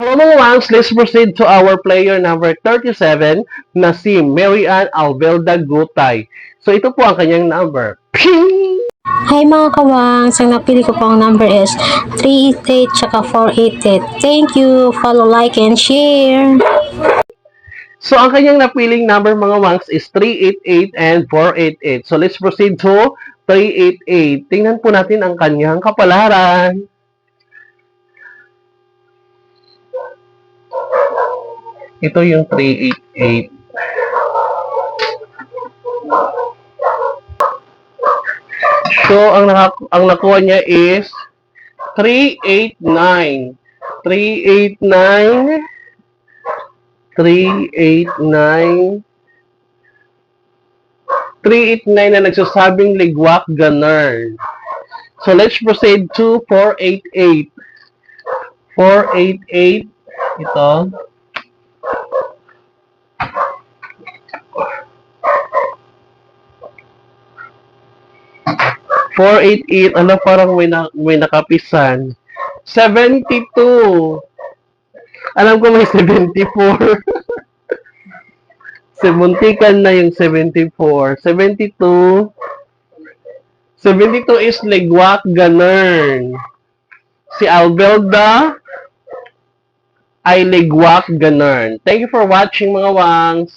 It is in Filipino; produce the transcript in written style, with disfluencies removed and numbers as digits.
Hello mga Wangs, let's proceed to our player number 37 na si Marian Albelda Gutay. So ito po ang kanyang number. Ping! Hi mga kawangs, ang napili ko pong number is 388 tsaka 488. Thank you, follow, like, and share. So ang kanyang napiling number mga Wangs is 388 and 488. So let's proceed to 388. Tingnan po natin ang kanyang kapalaran. Ito yung 388. So, ang nakuha niya is 389. 389. 389. 389 na nagsasabing ligwak ganern. So, let's proceed to 488. 488. Ito. Ano, parang may nakapisan. 72. Alam ko may 74. Semuntikan na yung 74. 72. 72 is ligwak ganern. Si Albelda ay ligwak ganern. Thank you for watching mga Wangs.